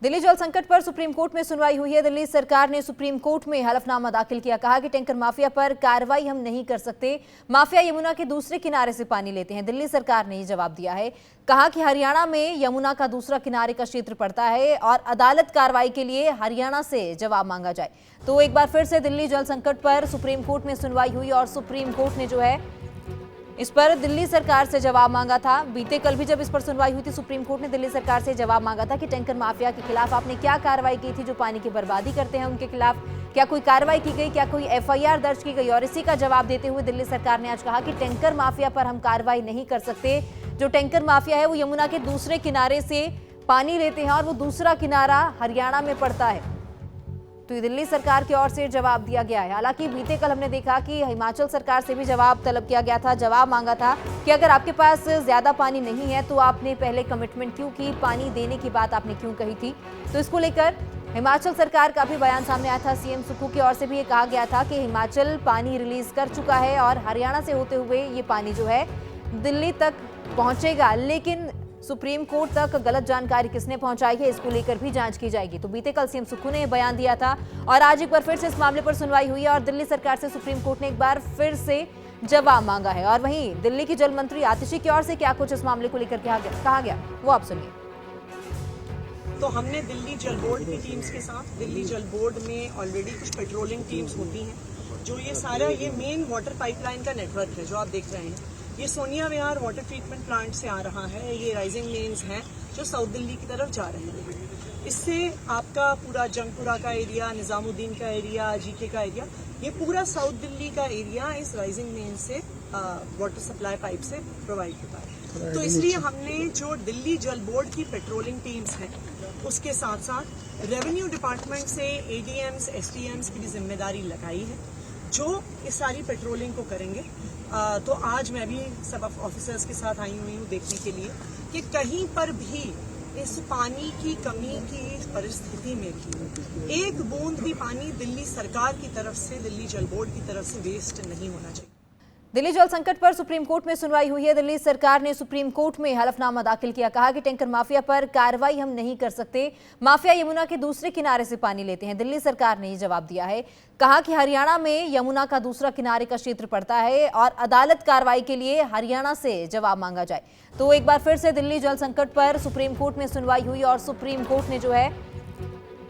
दिल्ली जल संकट पर सुप्रीम कोर्ट में सुनवाई हुई है। दिल्ली सरकार ने सुप्रीम कोर्ट में हलफनामा दाखिल किया। कहा कि टैंकर माफिया पर कार्रवाई हम नहीं कर सकते। माफिया यमुना के दूसरे किनारे से पानी लेते हैं। दिल्ली सरकार ने ये जवाब दिया है। कहा कि हरियाणा में यमुना का दूसरा किनारे का क्षेत्र पड़ता है और अदालत कार्रवाई के लिए हरियाणा से जवाब मांगा जाए। तो एक बार फिर से दिल्ली जल संकट पर सुप्रीम कोर्ट में सुनवाई हुई और सुप्रीम कोर्ट ने जो है इस पर दिल्ली सरकार से जवाब मांगा था। बीते कल भी जब इस पर सुनवाई हुई थी, सुप्रीम कोर्ट ने दिल्ली सरकार से जवाब मांगा था कि टैंकर माफिया के खिलाफ आपने क्या कार्रवाई की थी, जो पानी की बर्बादी करते हैं उनके खिलाफ क्या कोई कार्रवाई की गई, क्या कोई एफआईआर दर्ज की गई। और इसी का जवाब देते हुए दिल्ली सरकार ने आज कहा कि टैंकर माफिया पर हम कार्रवाई नहीं कर सकते। जो टैंकर माफिया है वो यमुना के दूसरे किनारे से पानी लेते हैं और वो दूसरा किनारा हरियाणा में पड़ता है। तो ये दिल्ली सरकार की ओर से जवाब दिया गया है। हालांकि बीते कल हमने देखा कि हिमाचल सरकार से भी जवाब तलब किया गया था, जवाब मांगा था कि अगर आपके पास ज्यादा पानी नहीं है तो आपने पहले कमिटमेंट क्यों की, पानी देने की बात आपने क्यों कही थी। तो इसको लेकर हिमाचल सरकार का भी बयान सामने आया था। सीएम सुक्खू की ओर से भी ये कहा गया था कि हिमाचल पानी रिलीज कर चुका है और हरियाणा से होते हुए ये पानी जो है दिल्ली तक पहुंचेगा। लेकिन सुप्रीम कोर्ट तक गलत जानकारी किसने पहुंचाई है, इसको लेकर भी जांच की जाएगी। तो बीते कल सीएम सुक्खू ने बयान दिया था और आज एक बार फिर से इस मामले पर सुनवाई हुई है और दिल्ली सरकार से सुप्रीम कोर्ट ने एक बार फिर से जवाब मांगा है। और वहीं दिल्ली की जल मंत्री आतिशी की ओर से क्या कुछ इस मामले को लेकर कहा गया वो आप सुनिए। तो हमने दिल्ली जल बोर्ड की टीम्स के साथ, दिल्ली जल बोर्ड में ऑलरेडी कुछ पेट्रोलिंग टीम्स होती हैं जो ये सारा ये मेन वाटर पाइपलाइन का नेटवर्क है जो आप देख रहे हैं। ये सोनिया विहार वाटर ट्रीटमेंट प्लांट से आ रहा है। ये राइजिंग लेन्स हैं जो साउथ दिल्ली की तरफ जा रहे हैं। इससे आपका पूरा जंगपुरा का एरिया, निजामुद्दीन का एरिया, जीके का एरिया, ये पूरा साउथ दिल्ली का एरिया इस राइजिंग लेन से वाटर सप्लाई पाइप से प्रोवाइड होता है। तो इसलिए हमने जो दिल्ली जल बोर्ड की पेट्रोलिंग टीम्स हैं उसके साथ साथ रेवेन्यू डिपार्टमेंट से एडीएम्स, एसडीएम्स की भी जिम्मेदारी लगाई है जो इस सारी पेट्रोलिंग को करेंगे। तो आज मैं भी सब ऑफिसर्स के साथ आई हुई हूँ देखने के लिए कि कहीं पर भी इस पानी की कमी की परिस्थिति में भी एक बूंद भी पानी दिल्ली सरकार की तरफ से, दिल्ली जल बोर्ड की तरफ से वेस्ट नहीं होना चाहिए। दिल्ली जल संकट पर सुप्रीम कोर्ट में सुनवाई हुई है। दिल्ली सरकार ने सुप्रीम कोर्ट में हलफनामा दाखिल किया। कहा कि टैंकर माफिया पर कार्रवाई हम नहीं कर सकते। माफिया यमुना के दूसरे किनारे से पानी लेते हैं। दिल्ली सरकार ने ये जवाब दिया है। कहा कि हरियाणा में यमुना का दूसरा किनारे का क्षेत्र पड़ता है और अदालत कार्रवाई के लिए हरियाणा से जवाब मांगा जाए। तो एक बार फिर से दिल्ली जल संकट पर सुप्रीम कोर्ट में सुनवाई हुई और सुप्रीम कोर्ट ने जो है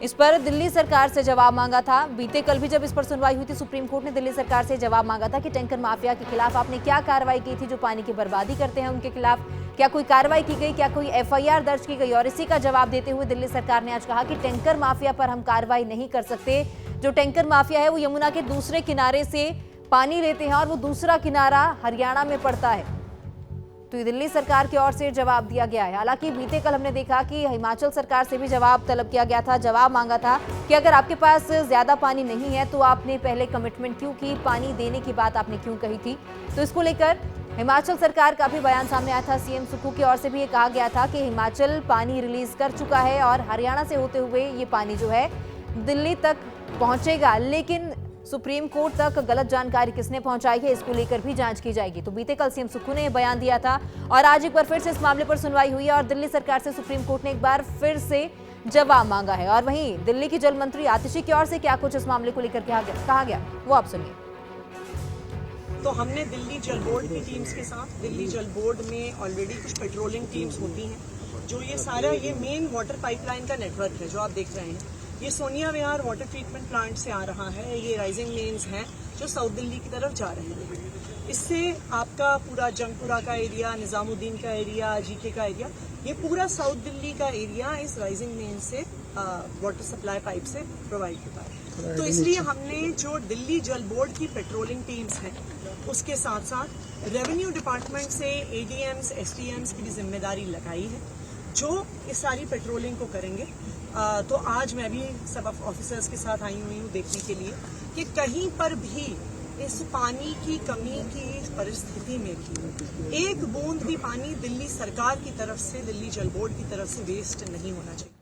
इस पर दिल्ली सरकार से जवाब मांगा था। बीते कल भी जब इस पर सुनवाई हुई थी, सुप्रीम कोर्ट ने दिल्ली सरकार से जवाब मांगा था कि टैंकर माफिया के खिलाफ आपने क्या कार्रवाई की थी, जो पानी की बर्बादी करते हैं उनके खिलाफ क्या कोई कार्रवाई की गई, क्या कोई एफआईआर दर्ज की गई। और इसी का जवाब देते हुए दिल्ली सरकार ने आज कहा कि टैंकर माफिया पर हम कार्रवाई नहीं कर सकते। जो टैंकर माफिया है वो यमुना के दूसरे किनारे से पानी लेते हैं और वो दूसरा किनारा हरियाणा में पड़ता है। तो ये दिल्ली सरकार की ओर से जवाब दिया गया है। हालांकि बीते कल हमने देखा कि हिमाचल सरकार से भी जवाब तलब किया गया था, जवाब मांगा था कि अगर आपके पास ज्यादा पानी नहीं है तो आपने पहले कमिटमेंट क्यों की, पानी देने की बात आपने क्यों कही थी। तो इसको लेकर हिमाचल सरकार का भी बयान सामने आया था। सीएम सुक्खू की ओर से भी ये कहा गया था कि हिमाचल पानी रिलीज कर चुका है और हरियाणा से होते हुए ये पानी जो है दिल्ली तक पहुंचेगा। लेकिन सुप्रीम कोर्ट तक गलत जानकारी किसने पहुंचाई है, इसको लेकर भी जांच की जाएगी। तो बीते कल सीएम सुक्खू ने बयान दिया था और आज एक बार फिर से इस मामले पर सुनवाई हुई है और दिल्ली सरकार से सुप्रीम कोर्ट ने एक बार फिर से जवाब मांगा है। और वहीं दिल्ली की जल मंत्री आतिशी की ओर से क्या कुछ इस मामले को लेकर कहा गया वो आप सुनिए। तो हमने दिल्ली जल बोर्ड की टीम्स के साथ, दिल्ली जल बोर्ड में ऑलरेडी कुछ पेट्रोलिंग टीम्स होती हैं जो ये सारा ये मेन वाटर पाइपलाइन का नेटवर्क है जो आप देख रहे हैं। ये सोनिया विहार वाटर ट्रीटमेंट प्लांट से आ रहा है। ये राइजिंग लेन्स हैं जो साउथ दिल्ली की तरफ जा रहे हैं। इससे आपका पूरा जंगपुरा का एरिया, निजामुद्दीन का एरिया, जीके का एरिया, ये पूरा साउथ दिल्ली का एरिया इस राइजिंग लेन से वाटर सप्लाई पाइप से प्रोवाइड होता है। तो इसलिए हमने जो दिल्ली जल बोर्ड की पेट्रोलिंग टीम्स हैं उसके साथ साथ रेवेन्यू डिपार्टमेंट से एडीएम्स, एसडीएम्स की भी जिम्मेदारी लगाई है जो इस सारी पेट्रोलिंग को करेंगे। तो आज मैं भी सब ऑफिसर्स के साथ आई हुई हूँ देखने के लिए कि कहीं पर भी इस पानी की कमी की परिस्थिति में भी एक बूंद भी पानी दिल्ली सरकार की तरफ से, दिल्ली जल बोर्ड की तरफ से वेस्ट नहीं होना चाहिए।